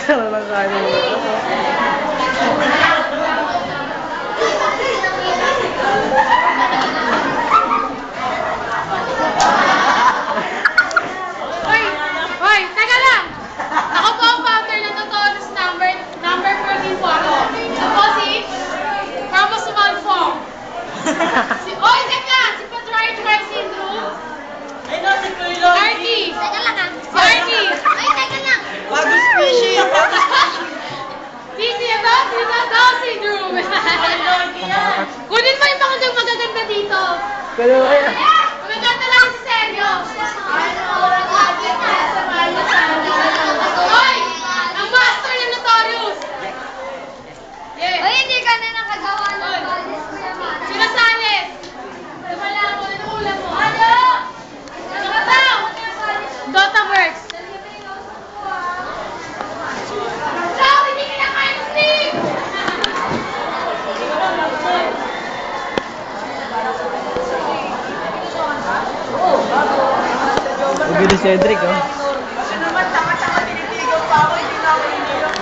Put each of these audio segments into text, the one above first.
Sarap ng kanin. Hoy, teka lang! Ako po ang founder ng Totonos number 14 po ako. Ako si Ramos Malfong. Oy, teka! Si Patriarch Syndrome. Ay, nasa ko yung Arty! Teka lang ah. Si Arty! Ay, teka lang! Bago species! Si Down Syndrome. Kunin mo yung mga magaganda dito. Pero kaya... Magaganda lang si Sergio. Hoy! Ang master ng Notorious! Yeah. Ay, hindi ka na nakagawa ng balis, Kuya Man. Sila Sales! Lumala mo, inuulam mo. Ano? Nakataw! Dotaverse! Ciao! Hindi ka na kaya mag-sleep! Ubi ni Cedric, oh. Kasi naman, tama-tama tinitigaw pa ako, hindi na ako iniiyak.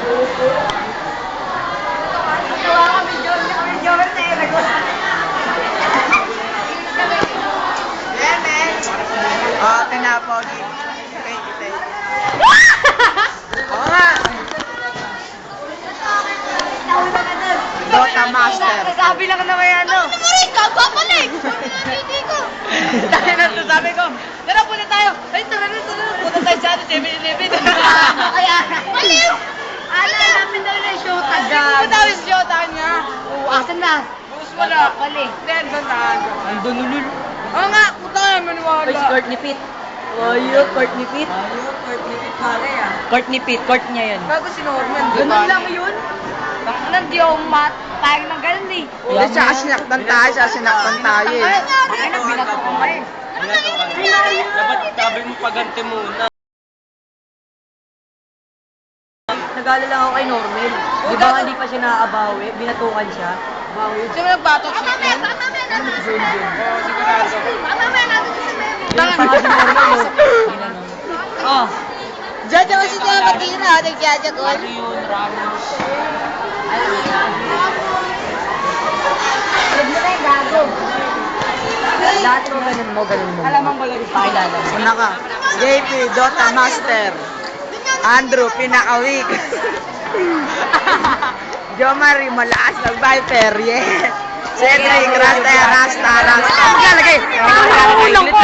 Nagawa kami Jorte. Yan, men. Oh, tinapogi. Thank you. Oo nga. Dota Master. Sabi lang na may ano. Ano rin ka? Babalik! Hindi ko! Dahil na sabi ko, tara punta tayo. Ay, tara. Punta tayo sa atin, 7-Eleven. Kaya, Baliw! ano, hanapin daw na yung show Punta tagad. tayo sa Jota niya. Oo, asan na? Bus mo na. Pali. Then, saan? Andun ulul. Oo nga, punta ka naman maniwala. Ay, court ni Pete. Ayun, court ni Pete. Ayun, Cortipit pala yan. Court ni Pete, court niya yun. Bago si Norman, di Ganun ba? lang yun. Bakit di ako matayag ng ganun eh. Hindi, tsaka sinaktan tayo eh. Ay, binato ko ngayon. Dapat sabi mo paganti muna. Nag-alala lang ako kay Normel. Di ba hindi pa siya naaabawi? Binatukan siya. Bawi. Sino nagbatok siya? Sigurado. Yung pa nga si Normel, oh. Ginano. Oh. Diyan ako si Tia Matira, nagkiyadya ko. Marion Ramos. Lahat mo ganun mo. Alam mo lang. Pakilala mo. Una ka. JP, Dota Master. Andrew, pinaka-weak. Jomari, malakas mag-viper, yeah. Cedric, Rasta. Lalagay. Ulang ko.